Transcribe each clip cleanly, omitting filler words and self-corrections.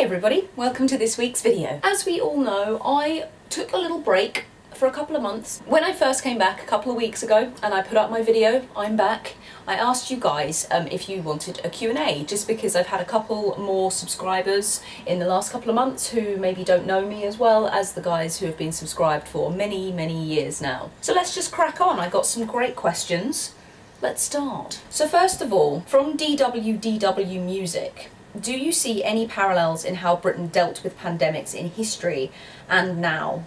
Hey everybody, welcome to this week's video. As we all know, I took a little break for a couple of months. When I first came back a couple of weeks ago and I put up my video, I'm back, I asked you guys if you wanted a Q&A, just because I've had a couple more subscribers in the last couple of months who maybe don't know me as well as the guys who have been subscribed for many years now. So let's just crack on. I got some great questions. Let's start. So first of all, from DWDW Music, do you see any parallels in how Britain dealt with pandemics in history and now?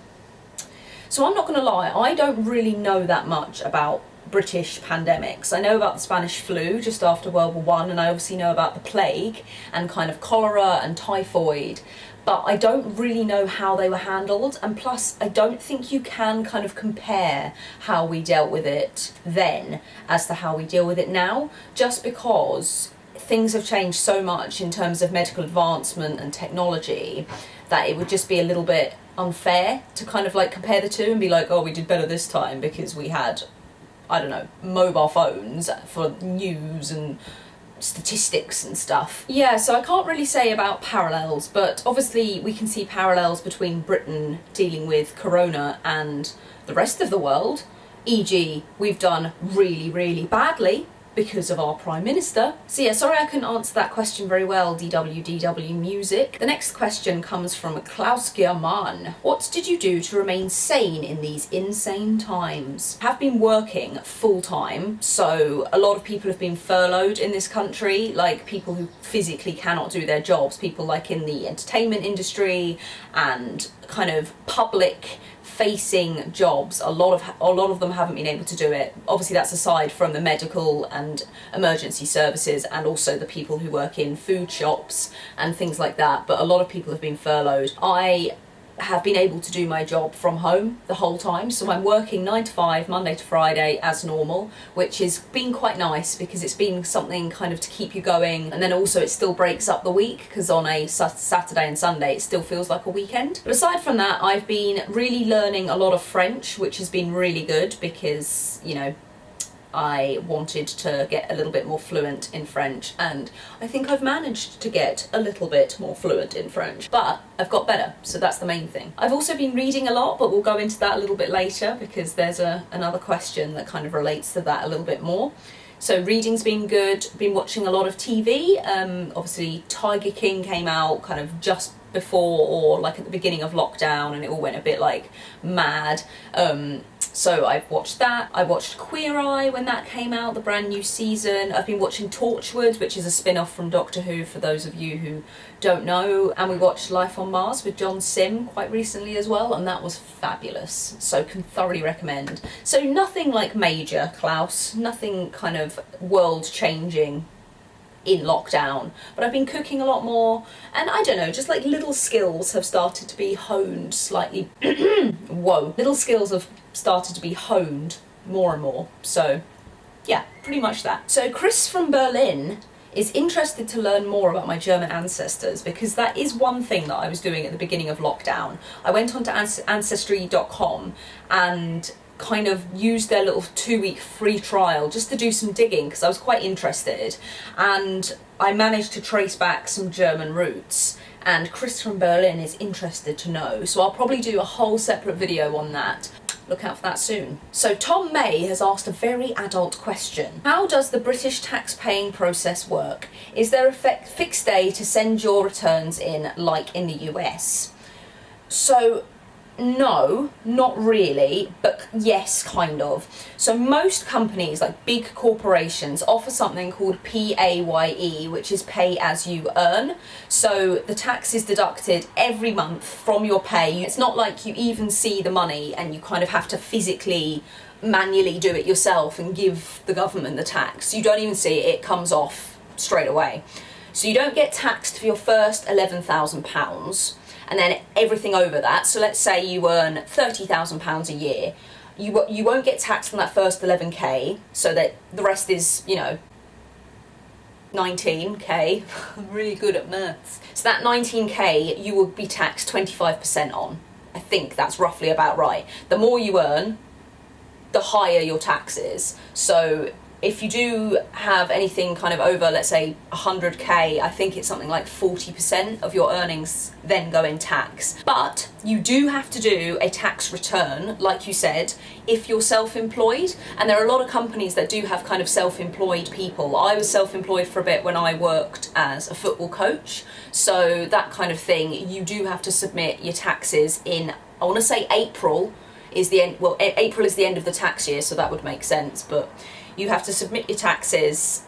So I'm not going to lie, I don't really know that much about British pandemics. I know about the Spanish flu just after World War One, and I obviously know about the plague and kind of cholera and typhoid, but I don't really know how they were handled, and plus I don't think you can kind of compare how we dealt with it then as to how we deal with it now, just because things have changed so much in terms of medical advancement and technology that it would just be a little bit unfair to kind of like compare the two and be like, oh, we did better this time because we had, I don't know, mobile phones for news and statistics and stuff. Yeah, so I can't really say about parallels, but obviously we can see parallels between Britain dealing with corona and the rest of the world, e.g. we've done really badly because of our Prime Minister. So yeah, sorry I couldn't answer that question very well, DWDW Music. The next question comes from Klaus Giermann. What did you do to remain sane in these insane times? Have been working full time, so a lot of people have been furloughed in this country, like people who physically cannot do their jobs, people like in the entertainment industry and kind of public facing jobs. A lot of them haven't been able to do it. Obviously that's aside from the medical and emergency services and also the people who work in food shops and things like that, but a lot of people have been furloughed. I have been able to do my job from home the whole time, so I'm working 9 to 5 Monday to Friday as normal, which has been quite nice because it's been something kind of to keep you going, and then also it still breaks up the week because on a Saturday and Sunday it still feels like a weekend. But aside from that, I've been really learning a lot of French, which has been really good because, you know, I wanted to get a little bit more fluent in French, and I think I've managed to get a little bit more fluent in French, but I've got better, so that's the main thing. I've also been reading a lot, but we'll go into that a little bit later because there's another question that kind of relates to that a little bit more. So reading's been good, been watching a lot of TV, obviously Tiger King came out kind of just before or like at the beginning of lockdown and it all went a bit like mad. So I've watched that. I watched Queer Eye when that came out, the brand new season. I've been watching Torchwood, which is a spin-off from Doctor Who for those of you who don't know. And we watched Life on Mars with John Sim quite recently as well, and that was fabulous. So can thoroughly recommend. So nothing like major, Klaus, nothing kind of world-changing in lockdown, but I've been cooking a lot more, and I don't know, just like little skills have started to be honed slightly. Whoa, little skills have started to be honed more and more, so yeah, pretty much that. So Chris from Berlin is interested to learn more about my German ancestors, because that is one thing that I was doing at the beginning of lockdown. I went onto Ancestry.com and kind of used their little 2-week free trial just to do some digging because I was quite interested, and I managed to trace back some German roots, and Chris from Berlin is interested to know, so I'll probably do a whole separate video on that. Look out for that soon. So Tom May has asked a very adult question. How does the British tax paying process work? Is there a fixed day to send your returns in like in the US? So no, not really, but yes, kind of. So most companies, like big corporations, offer something called PAYE, which is pay as you earn. So the tax is deducted every month from your pay. It's not like you even see the money and you kind of have to physically, manually do it yourself and give the government the tax. You don't even see it, it comes off straight away. So you don't get taxed for your first £11,000. And then everything over that, so let's say you earn £30,000 a year, you won't get taxed on that first 11k, so that the rest is, you know, 19k. I'm really good at maths. So that 19k you will be taxed 25% on. I think that's roughly about right. The more you earn, the higher your tax is. So if you do have anything kind of over, let's say 100k, I think it's something like 40% of your earnings then go in tax. But you do have to do a tax return, like you said, if you're self-employed, and there are a lot of companies that do have kind of self-employed people. I was self-employed for a bit when I worked as a football coach, so that kind of thing, you do have to submit your taxes in, I want to say April is the end, well, April is the end of the tax year, so that would make sense, but you have to submit your taxes,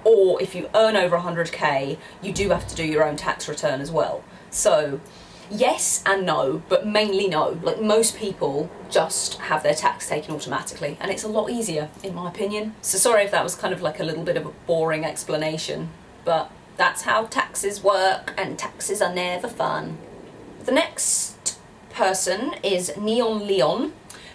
or if you earn over 100k, you do have to do your own tax return as well. So yes and no, but mainly no. Like, most people just have their tax taken automatically, and it's a lot easier, in my opinion. So sorry if that was kind of like a little bit of a boring explanation, but that's how taxes work, and taxes are never fun. The next person is Neon Leon,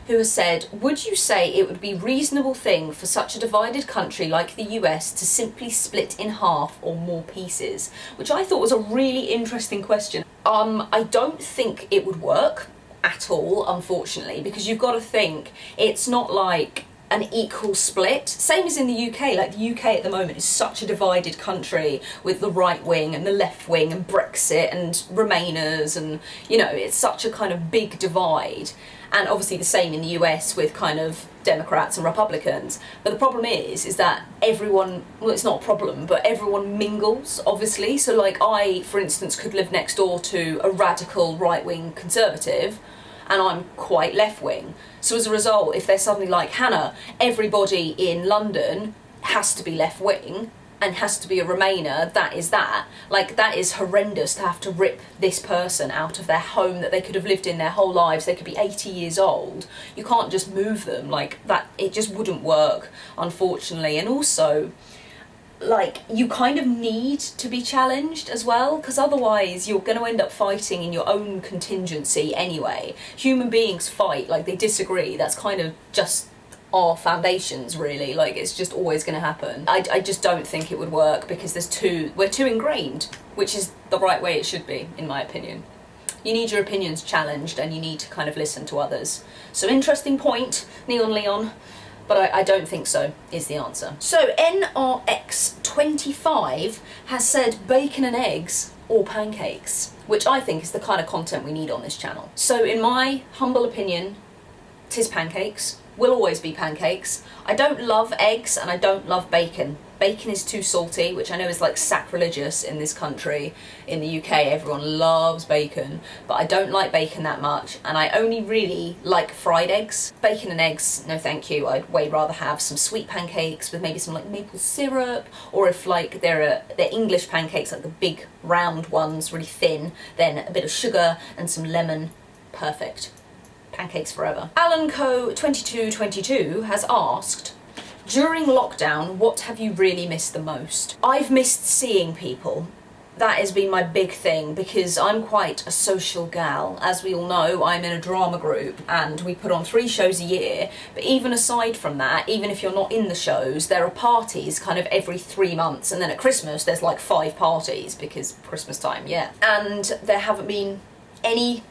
who has said, would you say it would be a reasonable thing for such a divided country like the US to simply split in half or more pieces? Which I thought was a really interesting question. I don't think it would work at all, unfortunately, because you've got to think, it's not like an equal split, same as in the UK. Like, the UK at the moment is such a divided country with the right wing and the left wing and Brexit and Remainers, and you know, it's such a kind of big divide. And obviously the same in the US with kind of Democrats and Republicans. But the problem is that everyone, well, it's not a problem, but everyone mingles, obviously. So like, I, for instance, could live next door to a radical right-wing conservative, and I'm quite left-wing. So as a result, if they're suddenly like, Hannah, everybody in London has to be left-wing and has to be a Remainer, that is that. Like, that is horrendous to have to rip this person out of their home that they could have lived in their whole lives. They could be 80 years old. You can't just move them like that. It just wouldn't work, unfortunately. And also, like, you kind of need to be challenged as well, because otherwise you're going to end up fighting in your own contingency anyway. Human beings fight, like, they disagree. That's kind of just our foundations, really. Like, it's just always going to happen. I just don't think it would work, because we're too ingrained, which is the right way it should be, in my opinion. You need your opinions challenged, and you need to kind of listen to others. So, interesting point, Neon Leon. But I don't think so, is the answer. So NRX25 has said bacon and eggs or pancakes, which I think is the kind of content we need on this channel. So in my humble opinion, 'tis pancakes. Will always be pancakes. I don't love eggs and I don't love bacon. Bacon is too salty, which I know is like sacrilegious in this country. In the UK, everyone loves bacon, but I don't like bacon that much, and I only really like fried eggs. Bacon and eggs, no thank you. I'd way rather have some sweet pancakes with maybe some like maple syrup, or if like they're English pancakes, like the big round ones, really thin, then a bit of sugar and some lemon. Perfect. Pancakes forever. Alan Co 2222 has asked, during lockdown, what have you really missed the most? I've missed seeing people. That has been my big thing, because I'm quite a social gal. As we all know, I'm in a drama group and we put on 3 shows a year. But even aside from that, even if you're not in the shows, there are parties kind of every 3 months. And then at Christmas, there's like 5 parties, because Christmas time, yeah. And there haven't been any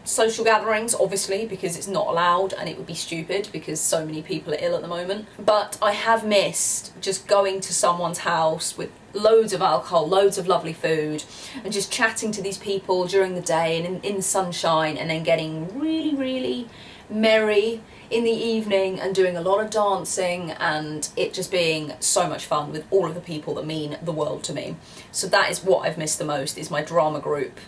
social gatherings, obviously, because it's not allowed, and it would be stupid because so many people are ill at the moment. But I have missed just going to someone's house with loads of alcohol, loads of lovely food, and just chatting to these people during the day and in the sunshine, and then getting really, really merry in the evening and doing a lot of dancing, and it just being so much fun with all of the people that mean the world to me. So that is what I've missed the most, is my drama group.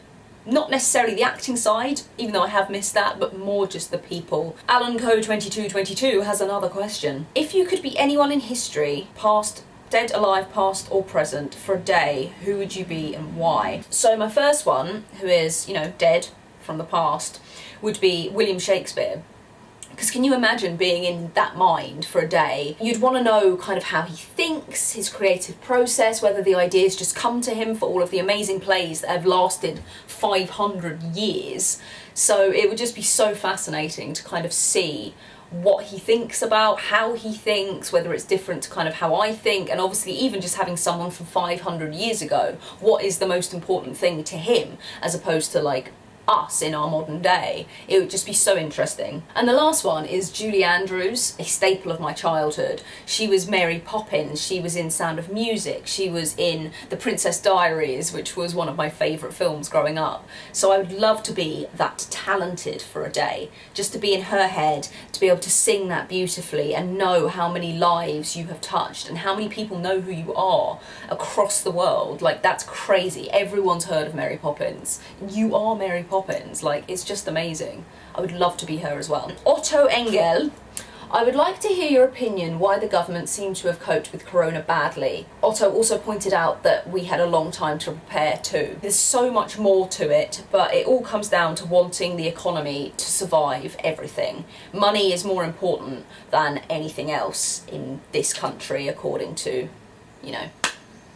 Not necessarily the acting side, even though I have missed that, but more just the people. Alan Co 2222 has another question. If you could be anyone in history, past, dead, alive, past or present, for a day, who would you be and why? So my first one, who is, you know, dead from the past, would be William Shakespeare. Because can you imagine being in that mind for a day? You'd want to know kind of how he thinks, his creative process, whether the ideas just come to him for all of the amazing plays that have lasted 500 years. So it would just be so fascinating to kind of see what he thinks about, how he thinks, whether it's different to kind of how I think, and obviously even just having someone from 500 years ago, what is the most important thing to him, as opposed to like us in our modern day. It would just be so interesting. And the last one is Julie Andrews, a staple of my childhood. She was Mary Poppins, she was in Sound of Music, she was in The Princess Diaries, which was one of my favourite films growing up. So I would love to be that talented for a day, just to be in her head, to be able to sing that beautifully and know how many lives you have touched and how many people know who you are across the world. Like, that's crazy. Everyone's heard of Mary Poppins. You are Mary Poppins. Like, it's just amazing. I would love to be her as well. Otto Engel. I would like to hear your opinion why the government seems to have coped with Corona badly. Otto also pointed out that we had a long time to prepare too. There's so much more to it, but it all comes down to wanting the economy to survive everything. Money is more important than anything else in this country, according to, you know,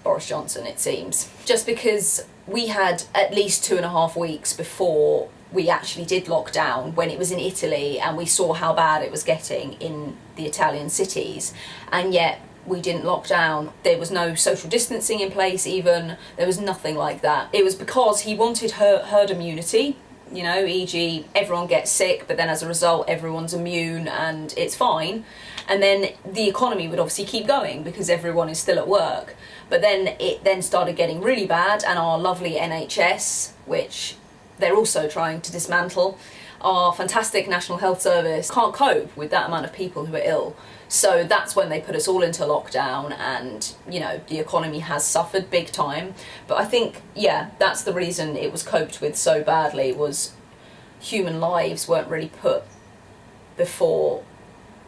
Boris Johnson, it seems. Just because we had at least 2.5 weeks before we actually did lock down, when it was in Italy and we saw how bad it was getting in the Italian cities, and yet we didn't lock down. There was no social distancing in place even, there was nothing like that. It was because he wanted herd immunity, you know, e.g. everyone gets sick, but then as a result everyone's immune and it's fine. And then the economy would obviously keep going because everyone is still at work. But then it then started getting really bad, and our lovely NHS, which they're also trying to dismantle, our fantastic National Health Service can't cope with that amount of people who are ill. So that's when they put us all into lockdown, and, you know, the economy has suffered big time. But I think, yeah, that's the reason it was coped with so badly, was human lives weren't really put before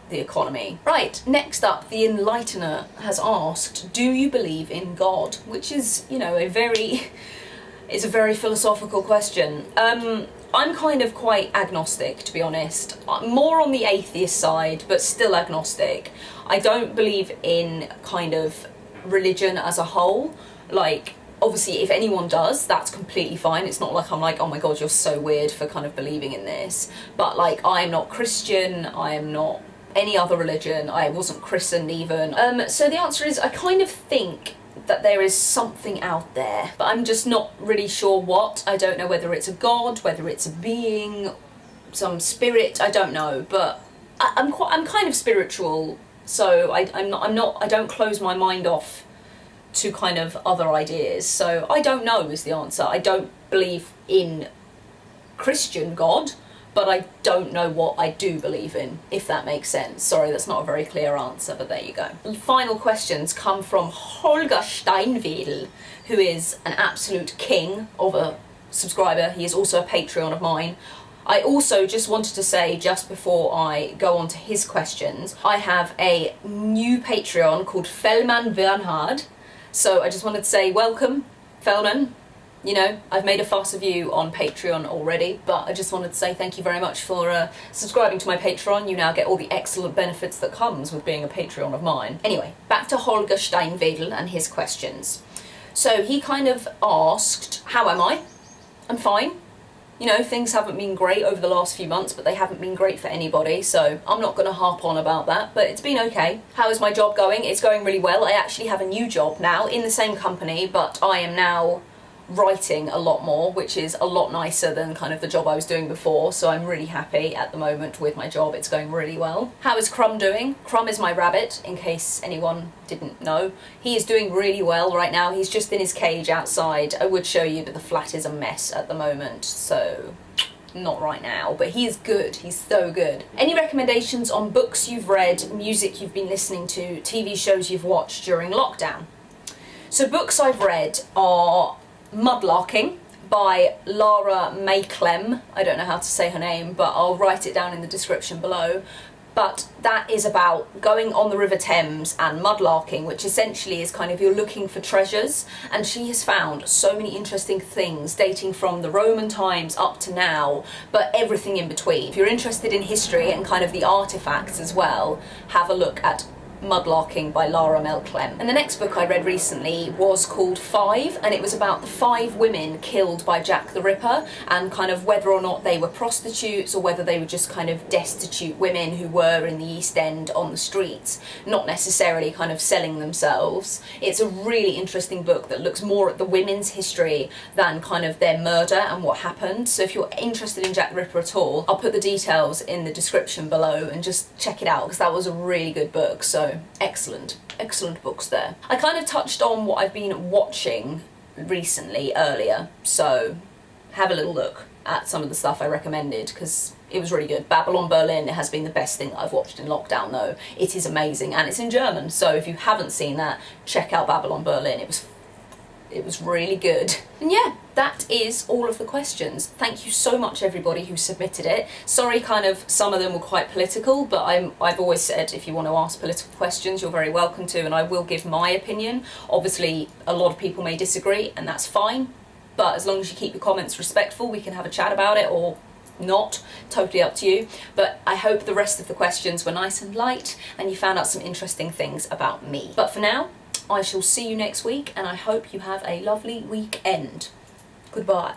the economy. Right, next up, the Enlightener has asked, do you believe in God? Which is, you know, it's a very philosophical question. I'm kind of quite agnostic, to be honest. I'm more on the atheist side, but still agnostic. I don't believe in kind of religion as a whole. Like, obviously, if anyone does, that's completely fine. It's not like I'm like, oh my god, you're so weird for kind of believing in this. But, like, I am not Christian, I am not any other religion, I wasn't christened even. So the answer is, I kind of think that there is something out there, but I'm just not really sure what. I don't know whether it's a god, whether it's a being, some spirit, I don't know, but I'm kind of spiritual, so I don't close my mind off to kind of other ideas. So I don't know is the answer. I don't believe in Christian God, but I don't know what I do believe in, if that makes sense. Sorry, that's not a very clear answer, but there you go. The final questions come from Holger Steinwedel, who is an absolute king of a subscriber. He is also a Patreon of mine. I also just wanted to say, just before I go on to his questions, I have a new Patreon called Fellman Bernhard. So I just wanted to say welcome, Fellman. You know, I've made a fuss of you on Patreon already, but I just wanted to say thank you very much for subscribing to my Patreon. You now get all the excellent benefits that comes with being a Patreon of mine. Anyway, back to Holger Steinwedel and his questions. So he kind of asked, how am I? I'm fine. You know, things haven't been great over the last few months, but they haven't been great for anybody, so I'm not going to harp on about that, but it's been okay. How is my job going? It's going really well. I actually have a new job now in the same company, but I am now writing a lot more, which is a lot nicer than kind of the job I was doing before, so I'm really happy at the moment with my job. It's going really well. How is Crumb doing? Crumb is my rabbit, in case anyone didn't know. He is doing really well right now. He's just in his cage outside. I would show you, but the flat is a mess at the moment, so not right now, but he is good. He's so good. Any recommendations on books you've read, music you've been listening to, TV shows you've watched during lockdown? So books I've read are Mudlarking by Lara Mayclem. I don't know how to say her name, but I'll write it down in the description below. But that is about going on the River Thames and mudlarking, which essentially is kind of you're looking for treasures, and she has found so many interesting things dating from the Roman times up to now, but everything in between. If you're interested in history and kind of the artifacts as well, have a look at Mudlarking by Lara Mel Clem. And the next book I read recently was called Five, and it was about the 5 women killed by Jack the Ripper, and kind of whether or not they were prostitutes or whether they were just kind of destitute women who were in the East End on the streets, not necessarily kind of selling themselves. It's a really interesting book that looks more at the women's history than kind of their murder and what happened. So if you're interested in Jack the Ripper at all, I'll put the details in the description below and just check it out, because that was a really good book. So excellent books there. I kind of touched on what I've been watching recently earlier, so have a little look at some of the stuff I recommended, because it was really good. Babylon Berlin has been the best thing that I've watched in lockdown though. It is amazing, and it's in German, so if you haven't seen that, check out Babylon Berlin. It was really good. And yeah, that is all of the questions. Thank you so much everybody who submitted it. Sorry, kind of some of them were quite political, but I've always said if you want to ask political questions, you're very welcome to, and I will give my opinion. Obviously, a lot of people may disagree, and that's fine, but as long as you keep your comments respectful, we can have a chat about it, or not, totally up to you. But I hope the rest of the questions were nice and light, and you found out some interesting things about me. But for now, I shall see you next week, and I hope you have a lovely weekend. Goodbye.